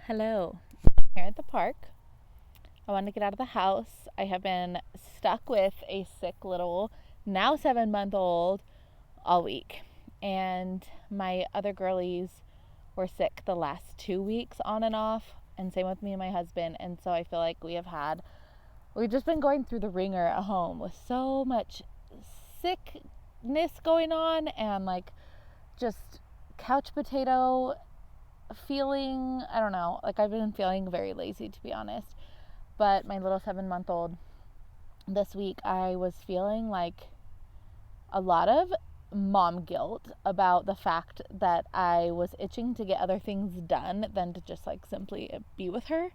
Hello. I'm here at the park. I want to get out of the house. I have been stuck with a sick little, now 7-month-old, all week. And my other girlies were sick the last 2 weeks on and off. And same with me and my husband. And so I feel like we've just been going through the ringer at home with so much sickness going on and just couch potato feeling. I don't know, I've been feeling very lazy, to be honest. But my little 7-month-old, this week I was feeling like a lot of mom guilt about the fact that I was itching to get other things done than to just simply be with her.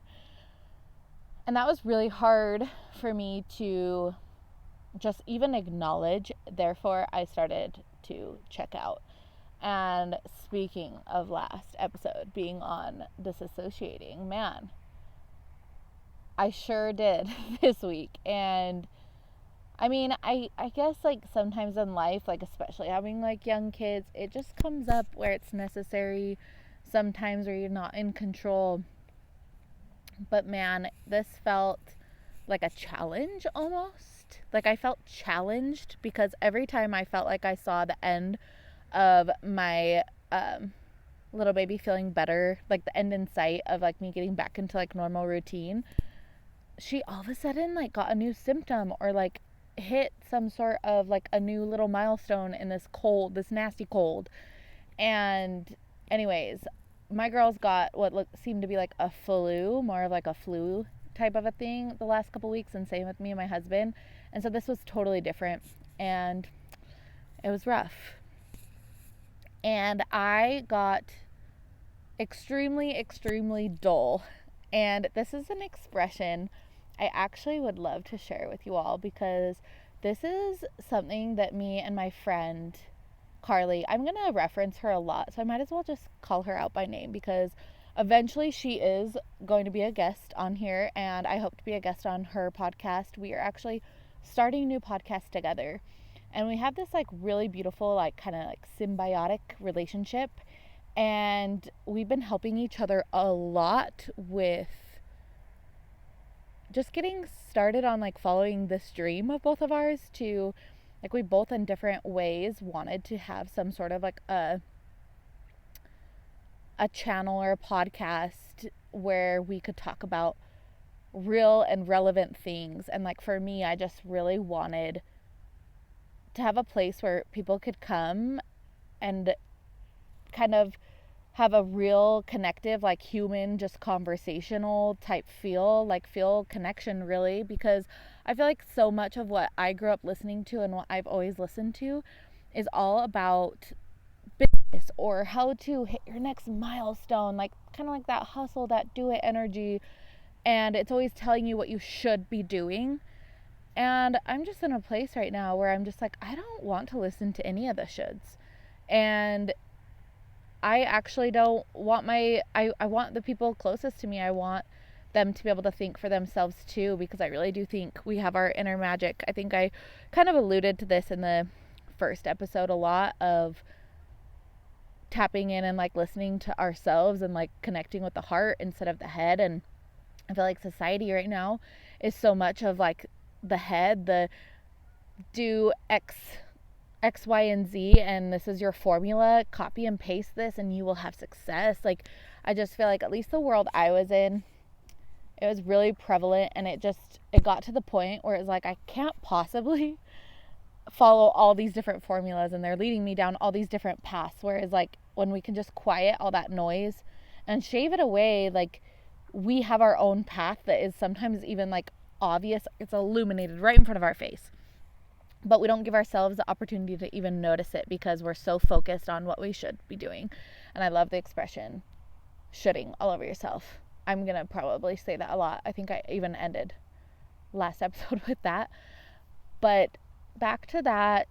And that was really hard for me to just even acknowledge. Therefore, I started to check out. And speaking of last episode being on disassociating, man, I sure did this week. And I mean, I guess sometimes in life, especially having young kids, it just comes up where it's necessary sometimes, where you're not in control. But man, this felt like a challenge almost. I felt challenged because every time I felt like I saw the end of my little baby feeling better, the end in sight of me getting back into normal routine, she all of a sudden got a new symptom or hit some sort of a new little milestone in this nasty cold. And anyways, my girls got what seemed to be a flu, more of a flu type of a thing the last couple weeks, and same with me and my husband. And so this was totally different, and it was rough. And I got extremely, extremely dull. And this is an expression I actually would love to share with you all, because this is something that me and my friend Carly, I'm going to reference her a lot, so I might as well just call her out by name, because eventually she is going to be a guest on here, and I hope to be a guest on her podcast. We are actually starting a new podcast together, and we have this really beautiful kind of symbiotic relationship, and we've been helping each other a lot with just getting started on following this dream of both of ours to we both in different ways wanted to have some sort of a channel or a podcast where we could talk about real and relevant things. And for me, I just really wanted to have a place where people could come and kind of have a real connective, human, just conversational type feel connection, really, because I feel so much of what I grew up listening to and what I've always listened to is all about business or how to hit your next milestone, kind of that hustle, that do it energy, and it's always telling you what you should be doing. And I'm just in a place right now where I'm just I don't want to listen to any of the shoulds. And I actually don't want I want the people closest to me, I want them to be able to think for themselves too, because I really do think we have our inner magic. I think I kind of alluded to this in the first episode a lot, of tapping in and listening to ourselves and connecting with the heart instead of the head. And I feel society right now is so much of the head, the do X, Y, and Z, and this is your formula, copy and paste this and you will have success. I just feel at least the world I was in, it was really prevalent, and it got to the point where it's I can't possibly follow all these different formulas, and they're leading me down all these different paths. Whereas when we can just quiet all that noise and shave it away, we have our own path that is sometimes even obvious. It's illuminated right in front of our face, but we don't give ourselves the opportunity to even notice it because we're so focused on what we should be doing. And I love the expression shoulding all over yourself. I'm gonna probably say that a lot. I think I even ended last episode with that. But back to that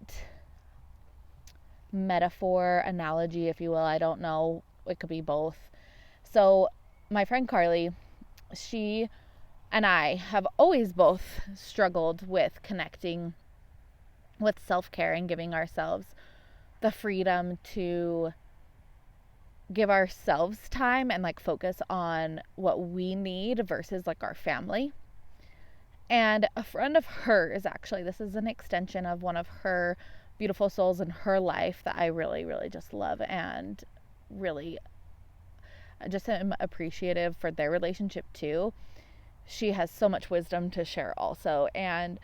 metaphor, analogy, if you will. I don't know, it could be both. So my friend Carly, she and I have always both struggled with connecting with self-care and giving ourselves the freedom to give ourselves time and like focus on what we need versus like our family. And a friend of hers, actually, this is an extension of one of her beautiful souls in her life that I really, really just love, and really just am appreciative for their relationship too. She has so much wisdom to share also. And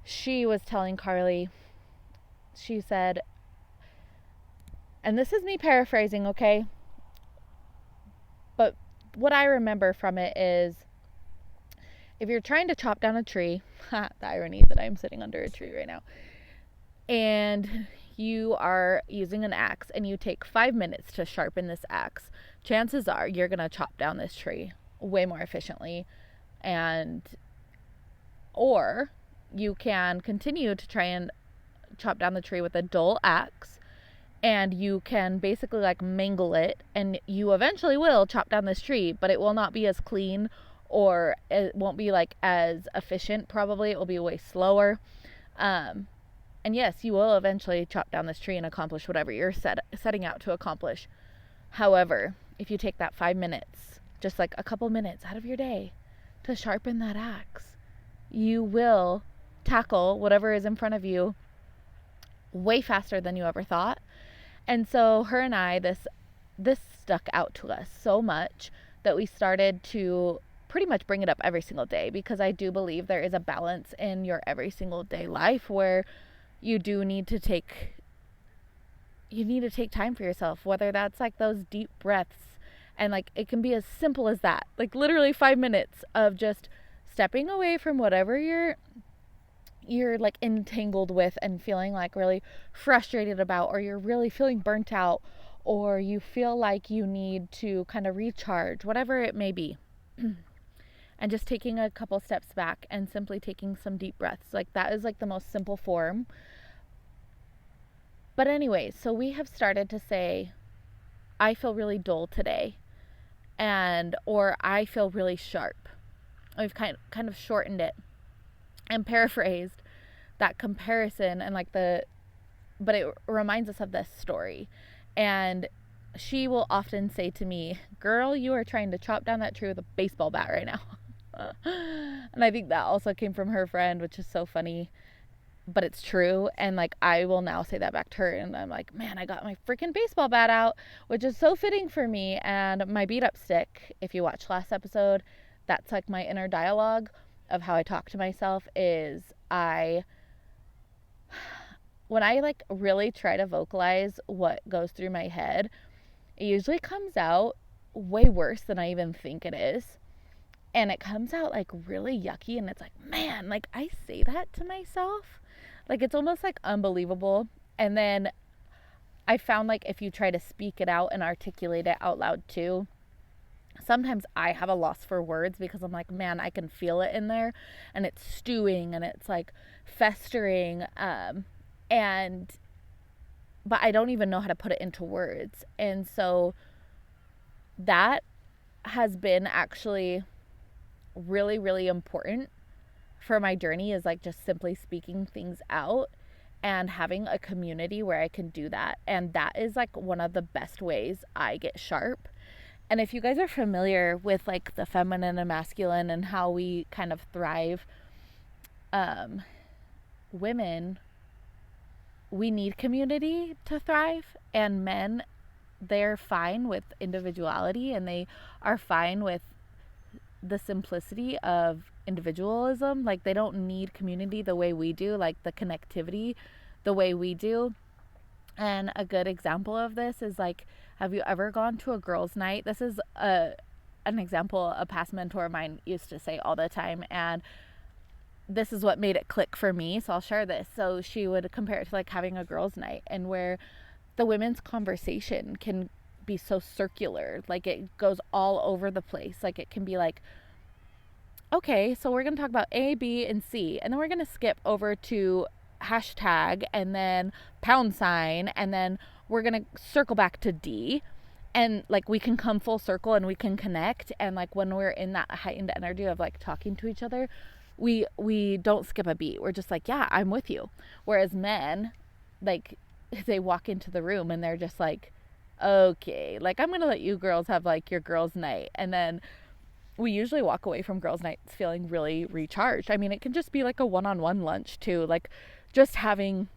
she was telling Carly, she said, and this is me paraphrasing, okay? But what I remember from it is, if you're trying to chop down a tree, the irony that I'm sitting under a tree right now, and you are using an axe and you take 5 minutes to sharpen this axe, chances are you're going to chop down this tree way more efficiently. And or you can continue to try and chop down the tree with a dull axe, and you can basically like mangle it, and you eventually will chop down this tree, but it will not be as clean, or it won't be like as efficient. Probably it will be way slower. And yes, you will eventually chop down this tree and accomplish whatever you're setting out to accomplish. However, if you take that 5 minutes, just like a couple minutes out of your day to sharpen that axe, you will tackle whatever is in front of you way faster than you ever thought. And so her and I, this stuck out to us so much that we started to pretty much bring it up every single day, because I do believe there is a balance in your every single day life where you do need to take time for yourself, whether that's like those deep breaths, and like it can be as simple as that, like literally 5 minutes of just stepping away from whatever you're like entangled with and feeling like really frustrated about, or you're really feeling burnt out, or you feel like you need to kind of recharge, whatever it may be. And just taking a couple steps back and simply taking some deep breaths. Like that is like the most simple form. But anyways, so we have started to say, I feel really dull today, or I feel really sharp. We've kind of shortened it and paraphrased that comparison, and like but it reminds us of this story. And she will often say to me, girl, you are trying to chop down that tree with a baseball bat right now. And I think that also came from her friend, which is so funny, but it's true. And like I will now say that back to her, and I'm like, man, I got my freaking baseball bat out, which is so fitting for me. And my beat up stick, if you watched last episode, that's like my inner dialogue of how I talk to myself. Is when I like really try to vocalize what goes through my head, it usually comes out way worse than I even think it is. And it comes out like really yucky, and it's like, man, like I say that to myself. Like it's almost like unbelievable. And then I found like if you try to speak it out and articulate it out loud too, sometimes I have a loss for words, because I'm like, man, I can feel it in there, and it's stewing, and it's like festering, but I don't even know how to put it into words. And so that has been actually really, really important for my journey, is like just simply speaking things out and having a community where I can do that. And that is like one of the best ways I get sharp. And if you guys are familiar with like the feminine and masculine and how we kind of thrive, women, we need community to thrive, and men, they're fine with individuality, and they are fine with the simplicity of individualism. Like they don't need community the way we do, like the connectivity the way we do. And a good example of this is like, have you ever gone to a girls' night? This is an example a past mentor of mine used to say all the time, and this is what made it click for me, so I'll share this. So she would compare it to like having a girls' night, and where the women's conversation can be so circular, like it goes all over the place. Like it can be like, okay, so we're going to talk about A, B, and C, and then we're going to skip over to hashtag, and then pound sign, and then we're going to circle back to D, and like we can come full circle and we can connect. And like when we're in that heightened energy of like talking to each other, we don't skip a beat. We're just like, yeah, I'm with you. Whereas men, like they walk into the room and they're just like, okay, like I'm going to let you girls have like your girls' night. And then we usually walk away from girls' nights feeling really recharged. I mean, it can just be like a one-on-one lunch too, like just having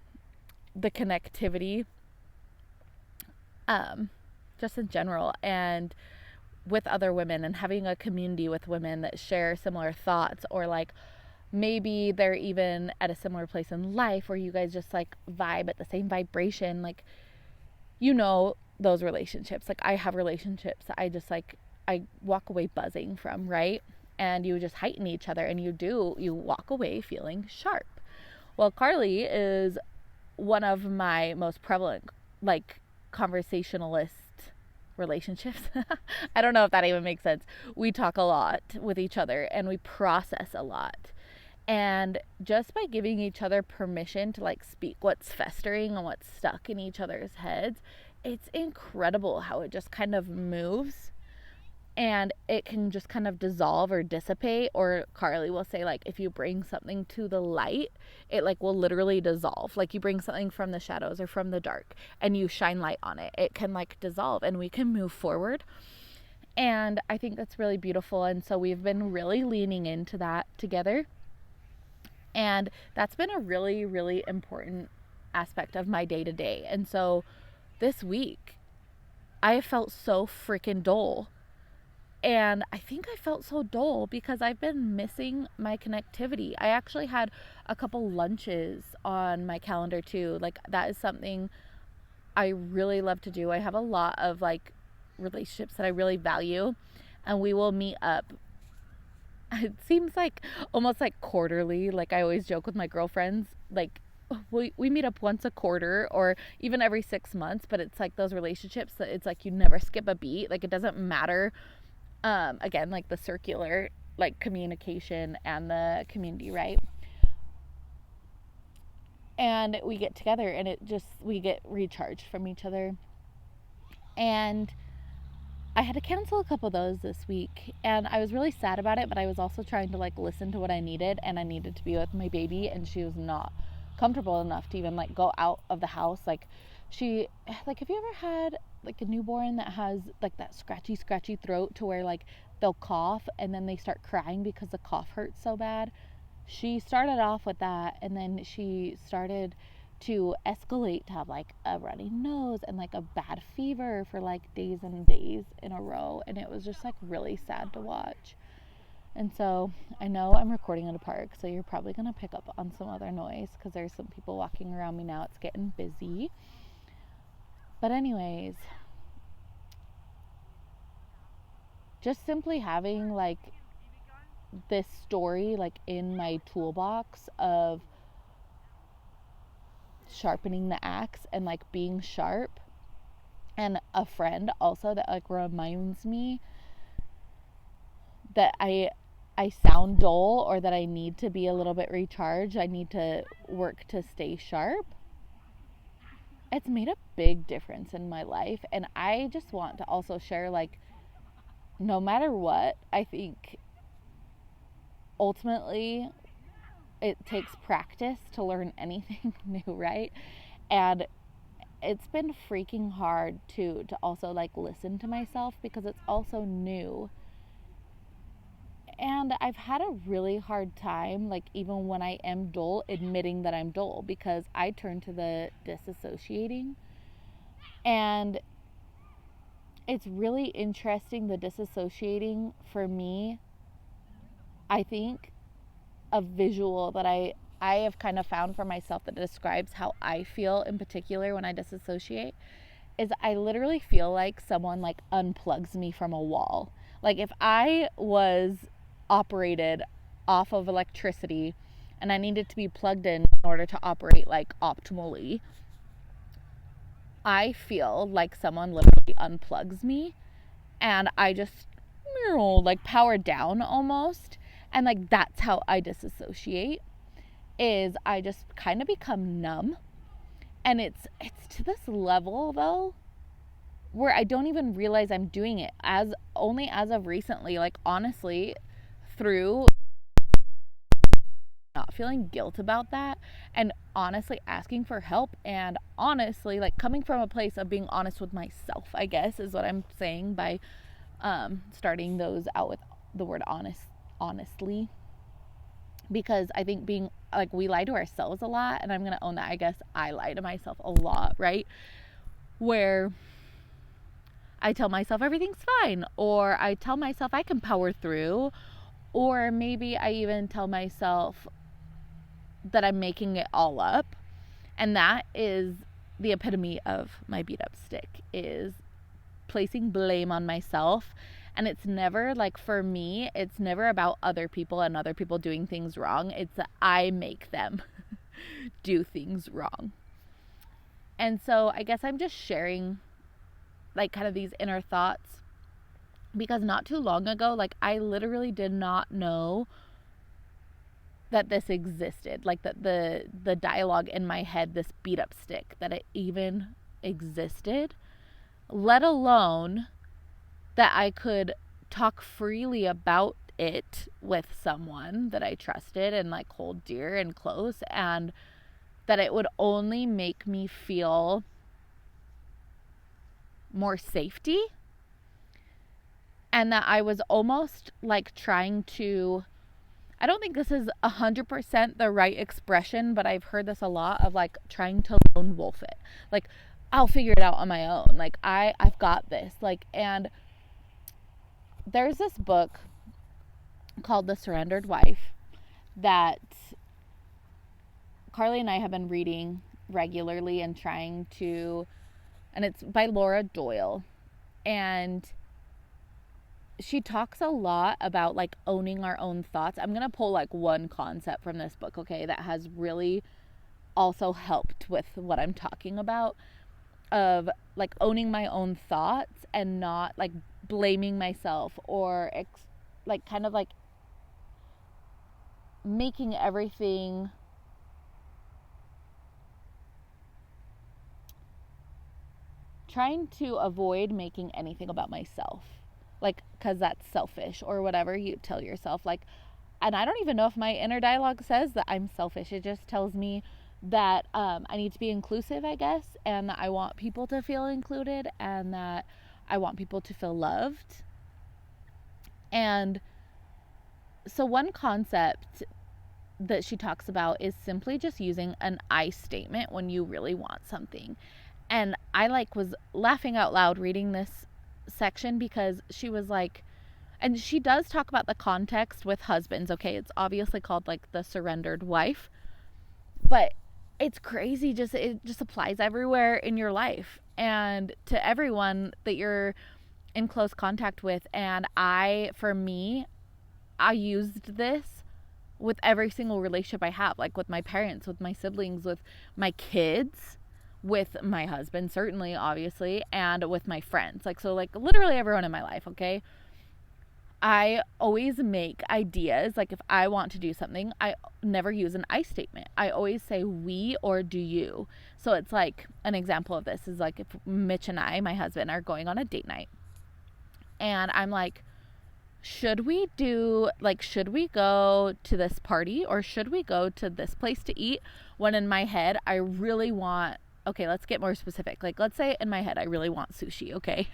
the connectivity, just in general, and with other women, and having a community with women that share similar thoughts, or like maybe they're even at a similar place in life where you guys just like vibe at the same vibration. Like, those relationships. Like, I have relationships that I walk away buzzing from, right? And you just heighten each other, and you walk away feeling sharp. Well, Carly is one of my most prevalent, like, conversationalist relationships. I don't know if that even makes sense. We talk a lot with each other, and we process a lot. And just by giving each other permission to like speak what's festering and what's stuck in each other's heads, it's incredible how it just kind of moves, and it can just kind of dissolve or dissipate. Or Carly will say, like, if you bring something to the light, it like will literally dissolve. Like, you bring something from the shadows or from the dark and you shine light on it, it can like dissolve and we can move forward. And I think that's really beautiful. And so we've been really leaning into that together. And that's been a really, really important aspect of my day to day. And so this week, I felt so freaking dull. And I think I felt so dull because I've been missing my connectivity. I actually had a couple lunches on my calendar too. Like, that is something I really love to do. I have a lot of like relationships that I really value, and we will meet up. It seems like almost like quarterly. Like, I always joke with my girlfriends, like, we meet up once a quarter or even every 6 months, but it's like those relationships that it's like you never skip a beat. Like, it doesn't matter. Again, like the circular, like, communication and the community, right? And we get together and we get recharged from each other. And I had to cancel a couple of those this week, and I was really sad about it, but I was also trying to like listen to what I needed, and I needed to be with my baby, and she was not comfortable enough to even like go out of the house. Like, have you ever had like a newborn that has like that scratchy throat to where like they'll cough and then they start crying because the cough hurts so bad? She started off with that, and then she started to escalate to have like a runny nose and like a bad fever for like days and days in a row, and it was just like really sad to watch. And so I know I'm recording at a park, so you're probably going to pick up on some other noise because there's some people walking around me now. It's getting busy. But anyways, just simply having like this story like in my toolbox of sharpening the axe and like being sharp, and a friend also that like reminds me that I sound dull, or that I need to be a little bit recharged, I need to work to stay sharp. It's made a big difference in my life, and I just want to also share, like, no matter what, I think ultimately it takes practice to learn anything new, right? And it's been freaking hard to also like listen to myself because it's also new. And I've had a really hard time, like, even when I am dull, admitting that I'm dull, because I turn to the disassociating. And it's really interesting, the disassociating for me. I think a visual that I have kind of found for myself that describes how I feel in particular when I disassociate is I literally feel like someone like unplugs me from a wall. Like, if I was operated off of electricity and I needed to be plugged in order to operate like optimally, I feel like someone literally unplugs me and I just like power down almost. And like, that's how I disassociate, is I just kind of become numb. And it's to this level though where I don't even realize I'm doing it, only as of recently, like, honestly, through not feeling guilt about that. And honestly asking for help, and honestly, like, coming from a place of being honest with myself, I guess, is what I'm saying by starting those out with the word honestly. Because I think being, like, we lie to ourselves a lot, and I'm going to own that. I guess I lie to myself a lot, right? Where I tell myself everything's fine, or I tell myself I can power through, or maybe I even tell myself that I'm making it all up. And that is the epitome of my beat up stick, is placing blame on myself. And it's never, like, for me, it's never about other people and other people doing things wrong. It's that I make them do things wrong. And so I guess I'm just sharing, like, kind of these inner thoughts, because not too long ago, like, I literally did not know that this existed, like, that the dialogue in my head, this beat up stick, that it even existed, let alone that I could talk freely about it with someone that I trusted and, like, hold dear and close, and that it would only make me feel more safety, and that I was almost, like, trying to, I don't think this is 100% the right expression, but I've heard this a lot, of, like, trying to lone wolf it. Like, I'll figure it out on my own. Like, I've got this. Like, and there's this book called The Surrendered Wife that Carly and I have been reading regularly and trying to, and it's by Laura Doyle. And she talks a lot about, like, owning our own thoughts. I'm going to pull, like, one concept from this book, okay, that has really also helped with what I'm talking about, of, like, owning my own thoughts and not, like, blaming myself, or like, kind of, like, making everything trying to avoid making anything about myself, like, because that's selfish, or whatever you tell yourself. Like, and I don't even know if my inner dialogue says that I'm selfish. It just tells me that I need to be inclusive, I guess, and that I want people to feel included, and that I want people to feel loved. And so one concept that she talks about is simply just using an I statement when you really want something. And I, like, was laughing out loud reading this section, because she was like, and she does talk about the context with husbands, okay? It's obviously called, like, The Surrendered Wife, but it's crazy. It just applies everywhere in your life and to everyone that you're in close contact with. And for me, I used this with every single relationship I have, like, with my parents, with my siblings, with my kids, with my husband, certainly, obviously, and with my friends. Like, so, like, literally everyone in my life, okay? I always make ideas. Like, if I want to do something, I never use an I statement. I always say we or do you. So it's like, an example of this is, like, if Mitch and I, my husband, are going on a date night, and I'm like, should we go to this party, or should we go to this place to eat? When in my head, I really want, okay, let's get more specific. Like, let's say in my head, I really want sushi, okay?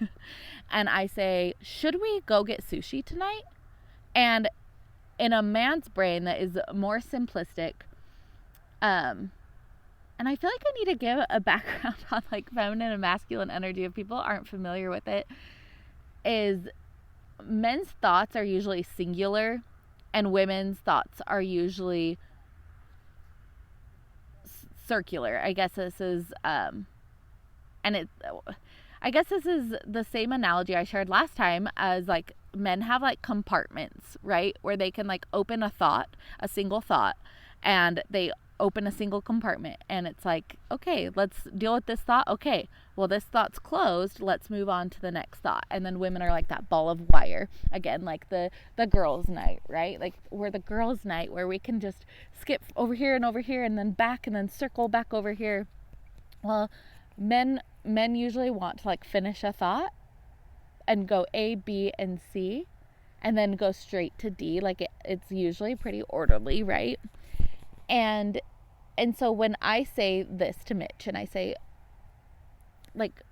And I say, should we go get sushi tonight? And in a man's brain that is more simplistic, and I feel like I need to give a background on, like, feminine and masculine energy if people aren't familiar with it, is men's thoughts are usually singular and women's thoughts are usually circular. I guess this is I guess this is the same analogy I shared last time, as, like, men have, like, compartments, right? Where they can, like, open a single thought, and they open a single compartment, and it's like, okay, let's deal with this thought. Okay, well, this thought's closed. Let's move on to the next thought. And then women are like that ball of wire. Again, like the girls' night, right? Like, we're the girls' night where we can just skip over here, and then back, and then circle back over here. Well, men usually want to, like, finish a thought and go A, B, and C, and then go straight to D. Like, it's usually pretty orderly, right? And And so when I say this to Mitch and I say, like,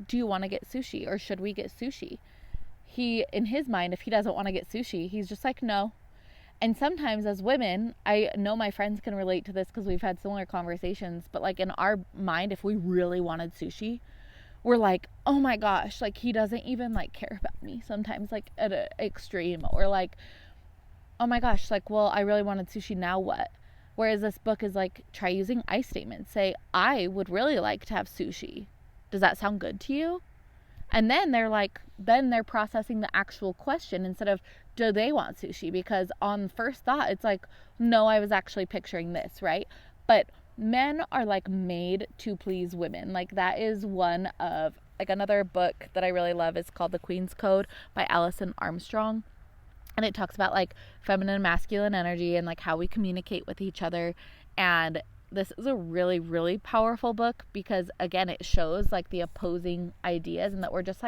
do you want to get sushi or should we get sushi? He, in his mind, if he doesn't want to get sushi, he's just like, no. And sometimes as women, I know my friends can relate to this because we've had similar conversations, but like in our mind, if we really wanted sushi, we're like, oh my gosh, like he doesn't even like care about me sometimes, like at an extreme, or like, oh my gosh, like, well, I really wanted sushi, now what? Whereas this book is like, try using I statements. Say, I would really like to have sushi. Does that sound good to you? And then they're processing the actual question instead of, do they want sushi? Because on first thought, it's like, no, I was actually picturing this, right? But men are like made to please women. Like that is one of, like, another book that I really love is called The Queen's Code by Alison Armstrong. And it talks about like feminine and masculine energy and like how we communicate with each other. And this is a really, really powerful book because again, it shows like the opposing ideas and that we're just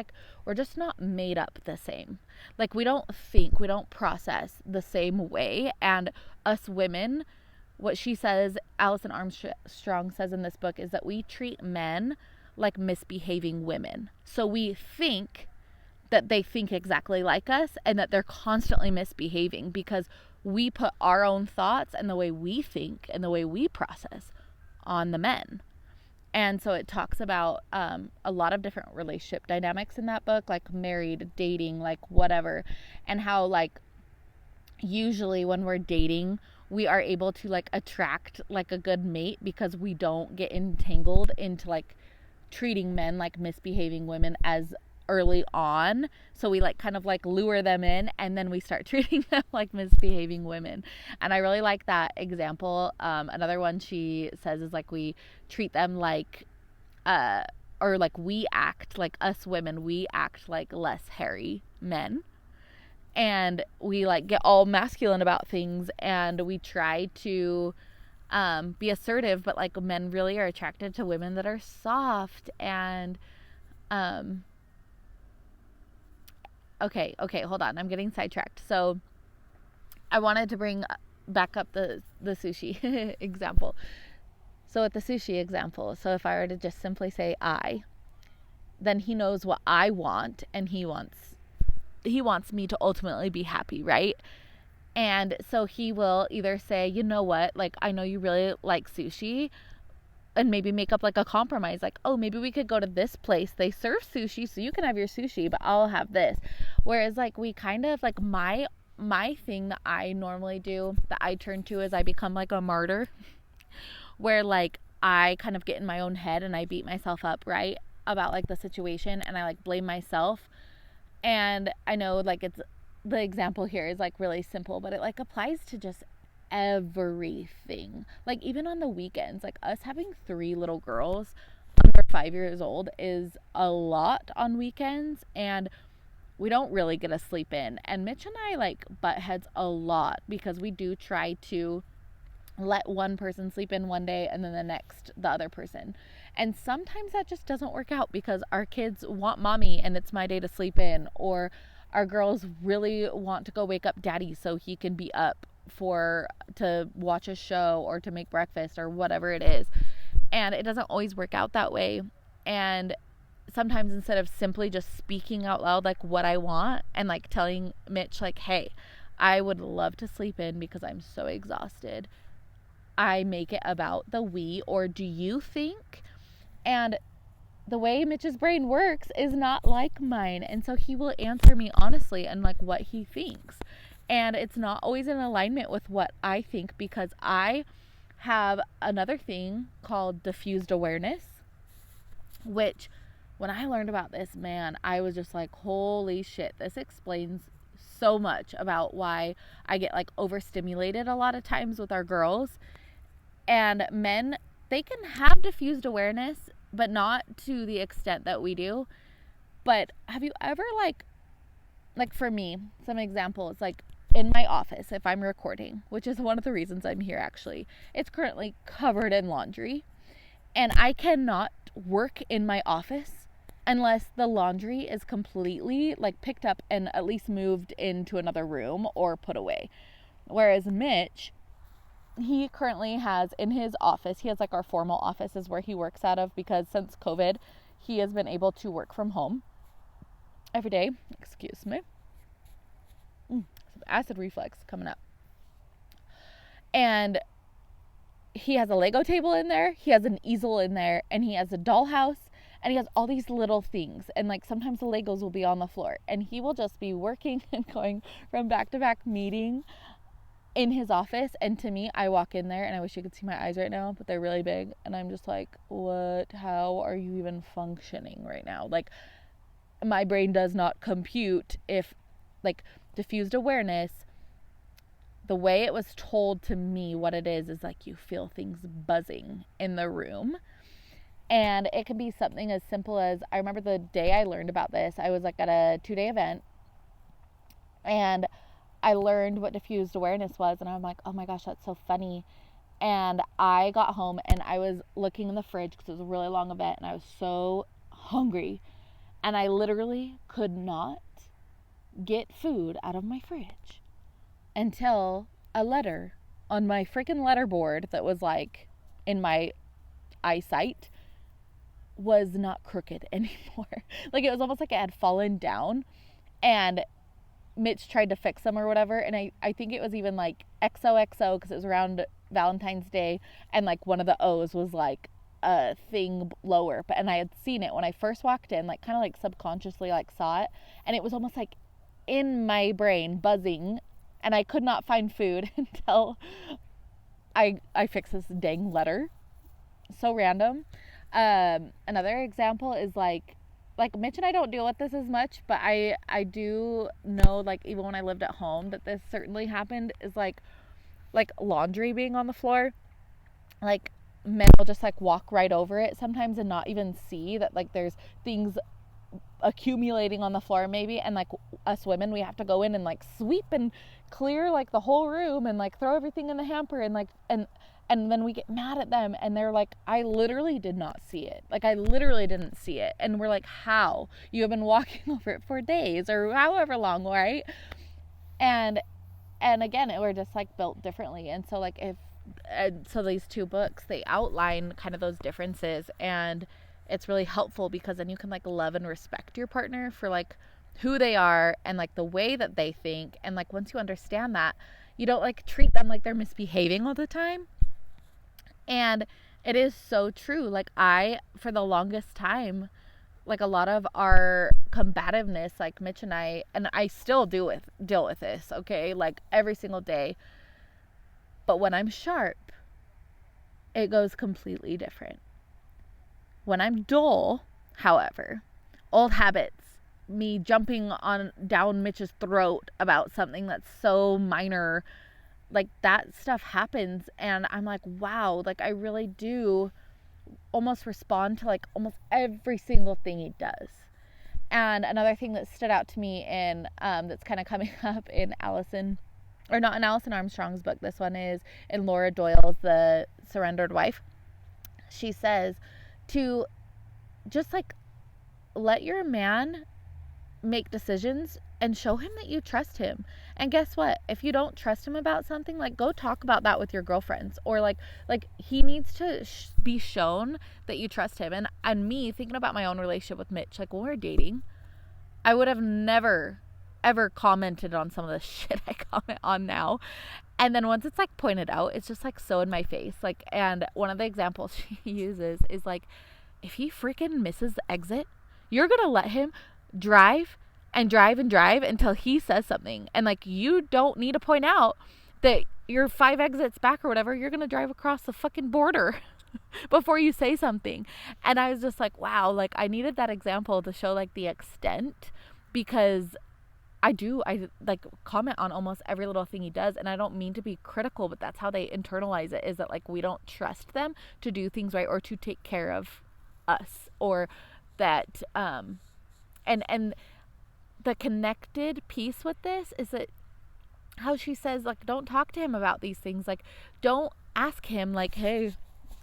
not made up the same. Like we don't think, we don't process the same way. And us women, what she says, Alison Armstrong says in this book, is that we treat men like misbehaving women. So we think that they think exactly like us and that they're constantly misbehaving because we put our own thoughts and the way we think and the way we process on the men. And so it talks about a lot of different relationship dynamics in that book, like married, dating, like whatever, and how like usually when we're dating, we are able to like attract like a good mate because we don't get entangled into like treating men like misbehaving women as early on. So we like kind of like lure them in and then we start treating them like misbehaving women. And I really like that example. Another one she says is like we treat them like or like we act like, us women, we act like less hairy men. And we like get all masculine about things and we try to be assertive, but like men really are attracted to women that are soft and Okay, hold on. I'm getting sidetracked. So I wanted to bring back up the sushi example. So with the sushi example, so if I were to just simply say I, then he knows what I want and he wants me to ultimately be happy, right? And so he will either say, you know what, like I know you really like sushi, and maybe make up like a compromise, like, oh, maybe we could go to this place, they serve sushi, so you can have your sushi but I'll have this. Whereas like we kind of like my thing that I normally do, that I turn to, is I become like a martyr where like I kind of get in my own head and I beat myself up, right, about like the situation, and I like blame myself. And I know like it's, the example here is like really simple, but it like applies to just everything. Like even on the weekends, like us having 3 little girls under 5 years old is a lot on weekends, and we don't really get a sleep in. And Mitch and I like butt heads a lot because we do try to let one person sleep in one day and then the other person. And sometimes that just doesn't work out because our kids want mommy and it's my day to sleep in, or our girls really want to go wake up daddy so he can be up to watch a show or to make breakfast or whatever it is. And it doesn't always work out that way. And sometimes instead of simply just speaking out loud like what I want and like telling Mitch like, hey, I would love to sleep in because I'm so exhausted, I make it about the we or do you think. And the way Mitch's brain works is not like mine, and so he will answer me honestly and like what he thinks. And it's not always in alignment with what I think because I have another thing called diffused awareness, which when I learned about this, man, I was just like, holy shit, this explains so much about why I get like overstimulated a lot of times with our girls. And men, they can have diffused awareness, but not to the extent that we do. But have you ever like for me, some examples, like in my office, if I'm recording, which is one of the reasons I'm here actually, it's currently covered in laundry, and I cannot work in my office unless the laundry is completely like picked up and at least moved into another room or put away. Whereas Mitch, he currently has in his office, he has like our formal office is where he works out of, because since COVID, he has been able to work from home every day. Excuse me. Some acid reflux coming up. And he has a Lego table in there, he has an easel in there, and he has a dollhouse, and he has all these little things. And like sometimes the Legos will be on the floor, and he will just be working and going from back to back meeting in his office. And to me, I walk in there and I wish you could see my eyes right now, but they're really big, and I'm just like, what? How are you even functioning right now? Like, my brain does not compute if, like, diffused awareness, the way it was told to me what it is like you feel things buzzing in the room. And it can be something as simple as, I remember the day I learned about this, I was like at a 2-day event, and I learned what diffused awareness was, and I'm like, oh my gosh, that's so funny. And I got home and I was looking in the fridge because it was a really long event, and I was so hungry, and I literally could not get food out of my fridge until a letter on my freaking letterboard that was like in my eyesight was not crooked anymore. Like, it was almost like it had fallen down, and Mitch tried to fix them or whatever, and I think it was even like XOXO because it was around Valentine's Day, and like one of the O's was like a thing lower, and I had seen it when I first walked in, like kind of like subconsciously like saw it, and it was almost like in my brain buzzing, and I could not find food until I fixed this dang letter. So random. Another example is like Mitch and I don't deal with this as much, but I do know, like, even when I lived at home, that this certainly happened, is like laundry being on the floor. Like, men will just like walk right over it sometimes and not even see that like there's things accumulating on the floor maybe, and like us women, we have to go in and like sweep and clear like the whole room and like throw everything in the hamper, and like and then we get mad at them, and they're like, I literally did not see it. Like, I literally didn't see it. And we're like, how? You have been walking over it for days or however long, right? And again, we're just like built differently. And so like so these two books, they outline kind of those differences, and it's really helpful because then you can like love and respect your partner for like who they are and like the way that they think. And like once you understand that, you don't like treat them like they're misbehaving all the time. And it is so true. Like, for the longest time, like a lot of our combativeness, like Mitch and I still deal with this, okay? Like every single day. But when I'm sharp, it goes completely different. When I'm dull, however, old habits, me jumping down Mitch's throat about something that's so minor, like that stuff happens, and I'm like, wow, like I really do almost respond to like almost every single thing he does. And another thing that stood out to me in that's kind of coming up in Alison Armstrong's book, this one is in Laura Doyle's The Surrendered Wife. She says to just like let your man make decisions and show him that you trust him. And guess what? If you don't trust him about something, like go talk about that with your girlfriends, or like he needs to be shown that you trust him. And me thinking about my own relationship with Mitch, like when we were dating, I would have never ever commented on some of the shit I comment on now. And then once it's like pointed out, it's just like so in my face. Like, and one of the examples she uses is like, if he freaking misses the exit, you're gonna let him drive and drive and drive until he says something. And like, you don't need to point out that you're 5 exits back or whatever. You're gonna drive across the fucking border before you say something. And I was just like, wow, like I needed that example to show like the extent, because I like comment on almost every little thing he does, and I don't mean to be critical, but that's how they internalize it, is that like we don't trust them to do things right or to take care of us, or that and the connected piece with this is that how she says like don't talk to him about these things, like don't ask him like, hey,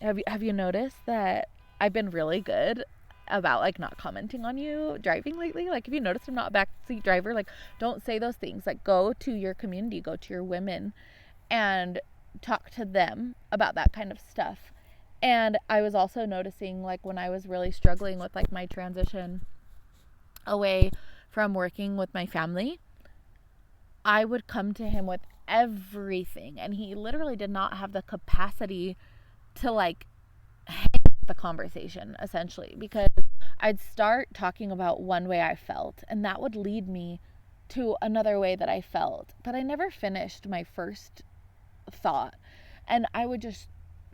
have you noticed that I've been really good about like not commenting on you driving lately? Like, if you notice I'm not a backseat driver, like don't say those things. Like, go to your community, go to your women, and talk to them about that kind of stuff. And I was also noticing, like, when I was really struggling with like my transition away from working with my family, I would come to him with everything, and he literally did not have the capacity to like handle the conversation, essentially, because I'd start talking about one way I felt, and that would lead me to another way that I felt, but I never finished my first thought. And I would just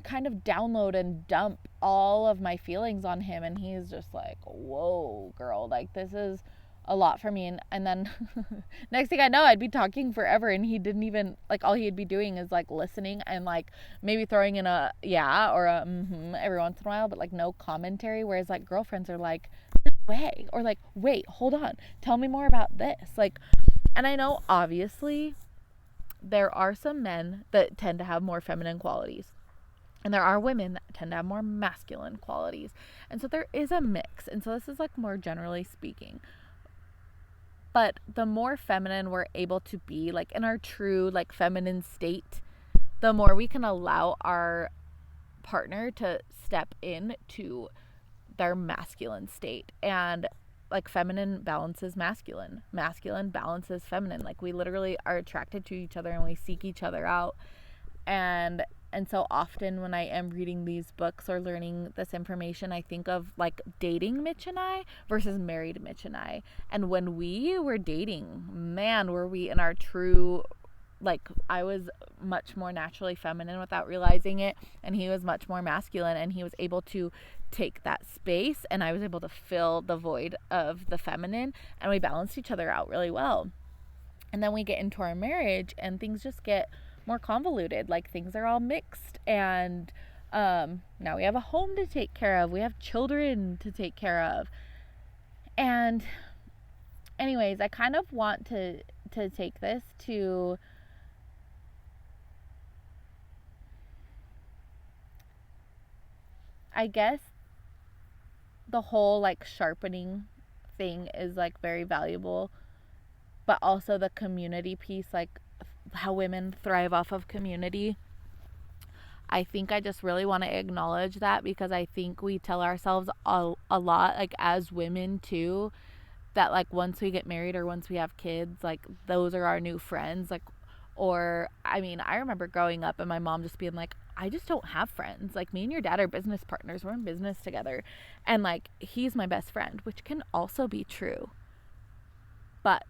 kind of download and dump all of my feelings on him, and he's just like, whoa, girl, like, this is a lot for me. And then next thing I know, I'd be talking forever, and he didn't even, like, all he'd be doing is like listening and like maybe throwing in a yeah or a every once in a while, but like no commentary. Whereas like girlfriends are like, no way, or like, wait, hold on, tell me more about this. Like, and I know obviously there are some men that tend to have more feminine qualities, and there are women that tend to have more masculine qualities. And so there is a mix. And so this is like more generally speaking. But the more feminine we're able to be, like in our true like feminine state, the more we can allow our partner to step into their masculine state. And like feminine balances masculine, masculine balances feminine. Like we literally are attracted to each other and we seek each other out. And so often when I am reading these books or learning this information, I think of like dating Mitch and I versus married Mitch and I. And when we were dating, man, were we in our true, like, I was much more naturally feminine without realizing it, and he was much more masculine, and he was able to take that space, and I was able to fill the void of the feminine, and we balanced each other out really well. And then we get into our marriage, and things just get more convoluted. Like, things are all mixed, and now we have a home to take care of, we have children to take care of. And anyways, I kind of want to take this to I guess the whole like sharpening thing is like very valuable, but also the community piece, like how women thrive off of community. I think I just really want to acknowledge that, because I think we tell ourselves a lot, like as women too, that like once we get married or once we have kids, like those are our new friends. Like, or I mean, I remember growing up and my mom just being like, I just don't have friends. Like, me and your dad are business partners. We're in business together. And like, he's my best friend, which can also be true. But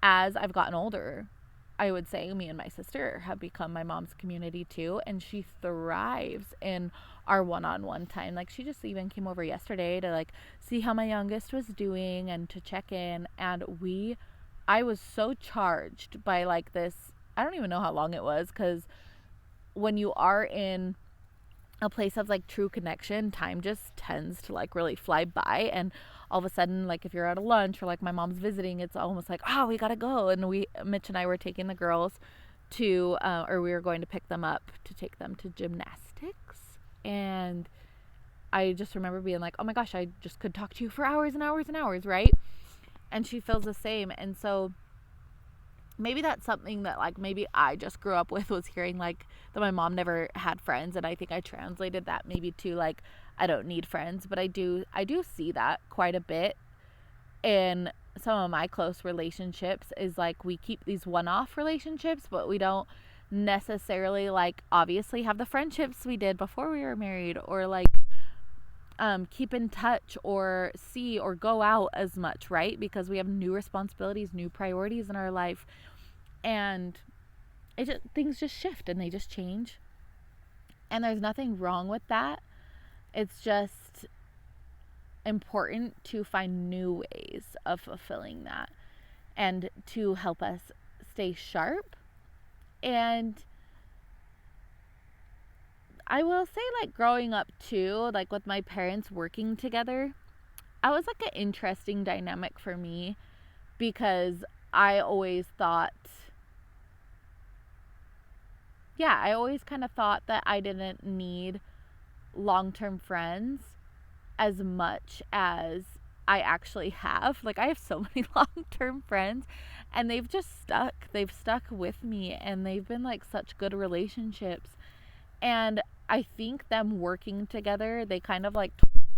as I've gotten older, I would say me and my sister have become my mom's community too. And she thrives in our one-on-one time. Like, she just even came over yesterday to like see how my youngest was doing and to check in. And I was so charged by like this. I don't even know how long it was, because when you are in a place of like true connection, time just tends to like really fly by. And all of a sudden, like if you're at a lunch or like my mom's visiting, it's almost like, oh, we gotta go. And Mitch and I were taking the girls to or we were going to pick them up to take them to gymnastics. And I just remember being like, oh my gosh, I just could talk to you for hours and hours and hours, right? And she feels the same. And so maybe that's something that like maybe I just grew up with, was hearing like that my mom never had friends. And I think I translated that maybe to like, I don't need friends. But I do see that quite a bit in some of my close relationships, is like we keep these one-off relationships, but we don't necessarily like obviously have the friendships we did before we were married, or like keep in touch or see or go out as much, right? Because we have new responsibilities, new priorities in our life, and things just shift and they just change. And there's nothing wrong with that. It's just important to find new ways of fulfilling that and to help us stay sharp. And I will say, like, growing up too, like with my parents working together, I was like an interesting dynamic for me, because I always thought, I always kind of thought that I didn't need long-term friends as much as I actually have. Like, I have so many long-term friends, and they've just stuck. They've stuck with me, and they've been like such good relationships. And I think them working together, they kind of like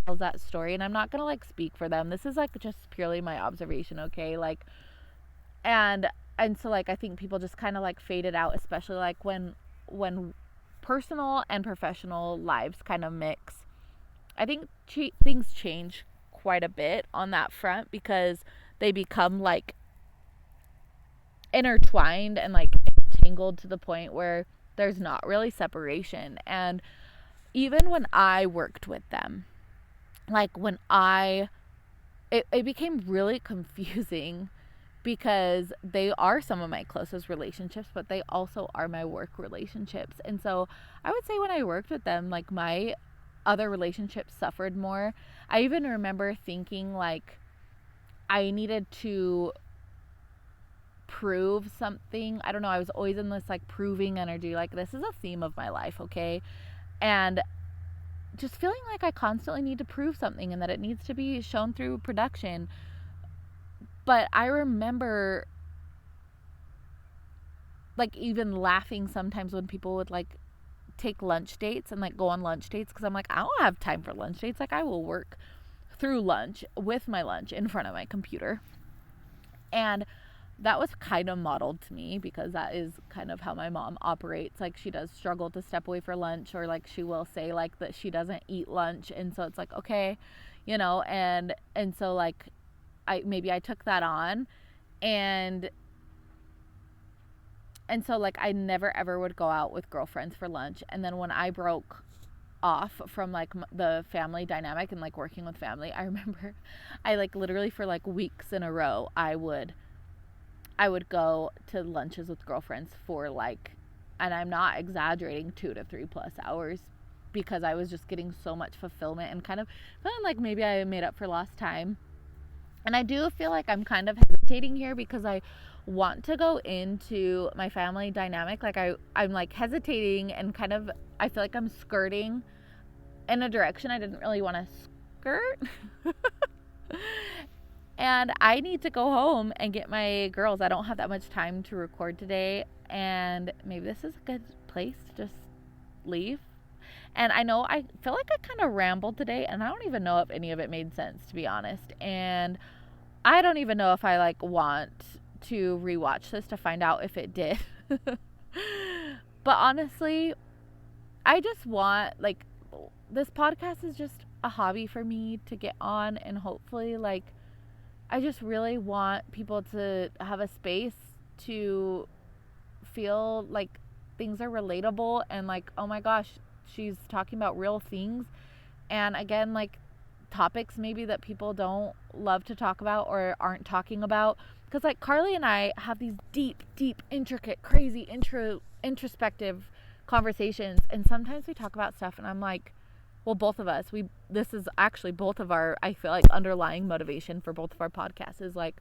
tells that story. And I'm not gonna like speak for them. This is like just purely my observation, okay? Like, and so like I think people just kind of like fade it out, especially like when personal and professional lives kind of mix. I think things change quite a bit on that front because they become like intertwined and like entangled to the point where there's not really separation. And even when I worked with them, like when it became really confusing because they are some of my closest relationships, but they also are my work relationships. And so I would say when I worked with them, like my other relationships suffered more. I even remember thinking like I needed to prove something. I don't know. I was always in this like proving energy. Like, this is a theme of my life, okay? And just feeling like I constantly need to prove something and that it needs to be shown through production. But I remember like even laughing sometimes when people would like take lunch dates and like go on lunch dates, because I'm like, I don't have time for lunch dates. Like, I will work through lunch with my lunch in front of my computer. And that was kind of modeled to me because that is kind of how my mom operates. Like, she does struggle to step away for lunch, or like she will say like that she doesn't eat lunch. And so it's like, okay, you know, and so like I took that on, and so like I never ever would go out with girlfriends for lunch. And then when I broke off from like the family dynamic and like working with family, I remember I like literally for like weeks in a row I would go to lunches with girlfriends for like, and I'm not exaggerating, 2 to 3 plus hours, because I was just getting so much fulfillment and kind of feeling like maybe I made up for lost time. And I do feel like I'm kind of hesitating here because I want to go into my family dynamic. Like I'm like hesitating and kind of, I feel like I'm skirting in a direction I didn't really want to skirt. And I need to go home and get my girls. I don't have that much time to record today. And maybe this is a good place to just leave. And I know I feel like I kind of rambled today, and I don't even know if any of it made sense, to be honest. And I don't even know if I like want to rewatch this to find out if it did. But honestly, I just want, like, this podcast is just a hobby for me to get on, and hopefully, like, I just really want people to have a space to feel like things are relatable and like, oh my gosh, she's talking about real things. And again, like topics maybe that people don't love to talk about or aren't talking about. Because like Carly and I have these deep, intricate, crazy, introspective conversations. And sometimes we talk about stuff and I'm like, well, both of us, this is actually both of our, I feel like, underlying motivation for both of our podcasts is like,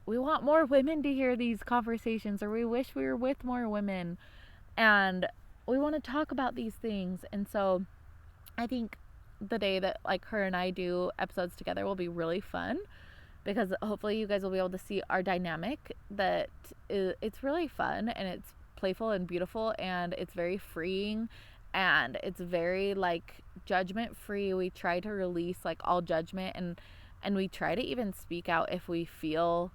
we want more women to hear these conversations, or we wish we were with more women, and we want to talk about these things. And so I think the day that like her and I do episodes together will be really fun, because hopefully you guys will be able to see our dynamic, that it's really fun and it's playful and beautiful and it's very freeing. And it's very like judgment free. We try to release like all judgment, and we try to even speak out if we feel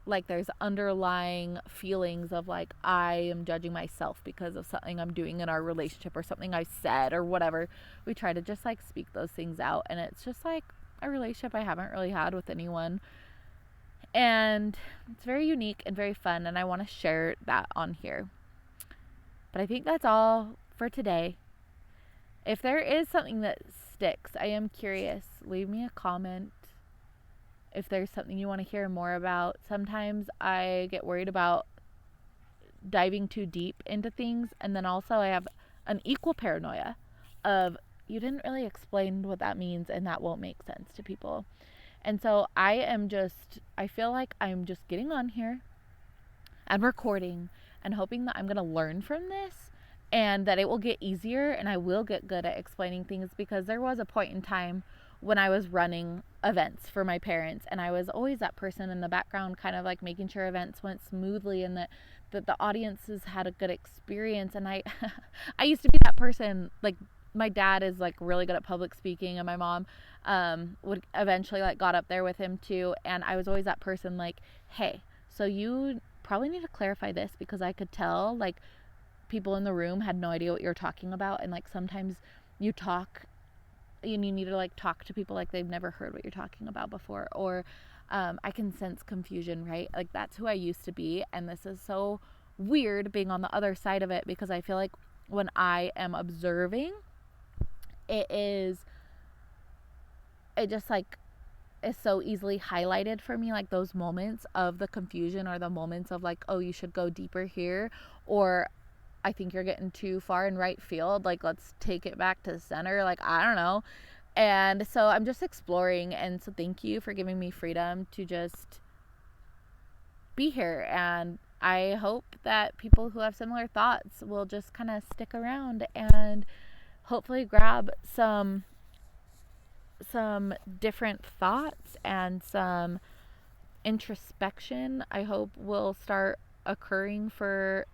like there's underlying feelings of like I am judging myself because of something I'm doing in our relationship or something I said or whatever. We try to just like speak those things out, and it's just like a relationship I haven't really had with anyone. And it's very unique and very fun, and I want to share that on here. But I think that's all for today. If there is something that sticks, I am curious. Leave me a comment if there's something you want to hear more about. Sometimes I get worried about diving too deep into things. And then also I have an equal paranoia of, you didn't really explain what that means and that won't make sense to people. And so I feel like I'm just getting on here and recording and hoping that I'm going to learn from this and that it will get easier and I will get good at explaining things, because there was a point in time when I was running events for my parents, and I was always that person in the background, kind of like making sure events went smoothly and that the audiences had a good experience. And I I used to be that person. Like, my dad is like really good at public speaking, and my mom would eventually like got up there with him too, and I was always that person like, hey, so you probably need to clarify this, because I could tell like people in the room had no idea what you're talking about, and like sometimes you talk and you need to like talk to people like they've never heard what you're talking about before, or I can sense confusion, right? Like, that's who I used to be, and this is so weird being on the other side of it, because I feel like when I am observing, it just like is so easily highlighted for me, like those moments of the confusion, or the moments of like, oh, you should go deeper here, or I think you're getting too far in right field, like let's take it back to center, like I don't know. And so I'm just exploring, and so thank you for giving me freedom to just be here, and I hope that people who have similar thoughts will just kind of stick around and hopefully grab some different thoughts and some introspection. I hope will start occurring for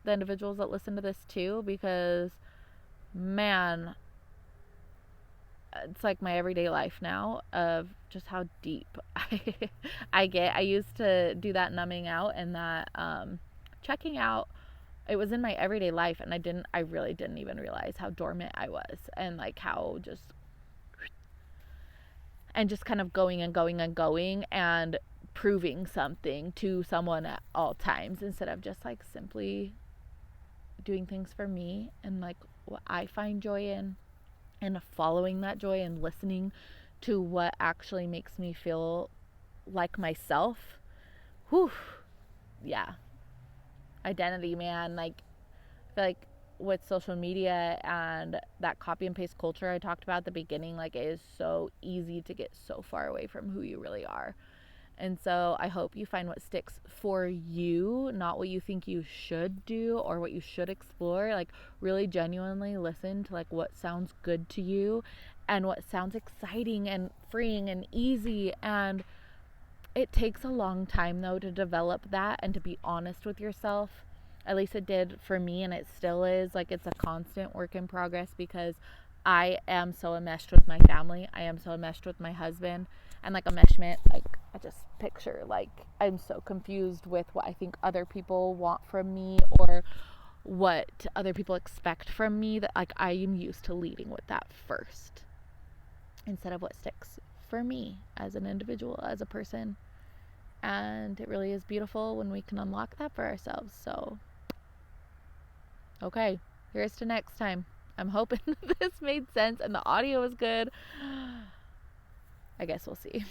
the individuals that listen to this too, because man, it's like my everyday life now of just how deep I get. I used to do that numbing out and that checking out. It was in my everyday life, and I really didn't even realize how dormant I was, and like how just kind of going and going and going and proving something to someone at all times, instead of just like simply doing things for me and like what I find joy in, and following that joy and listening to what actually makes me feel like myself. Whew. Yeah. Identity, man. Like, I feel like with social media and that copy and paste culture I talked about at the beginning, like it is so easy to get so far away from who you really are. And so I hope you find what sticks for you, not what you think you should do or what you should explore. Like, really genuinely listen to like what sounds good to you and what sounds exciting and freeing and easy. And it takes a long time though to develop that and to be honest with yourself. At least it did for me, and it still is. Like, it's a constant work in progress, because I am so enmeshed with my family. I am so enmeshed with my husband. And like enmeshment, like I just picture like I'm so confused with what I think other people want from me, or what other people expect from me, that like I am used to leading with that first, instead of what sticks for me as an individual, as a person. And it really is beautiful when we can unlock that for ourselves. So, okay, here's to next time. I'm hoping this made sense and the audio was good. I guess we'll see.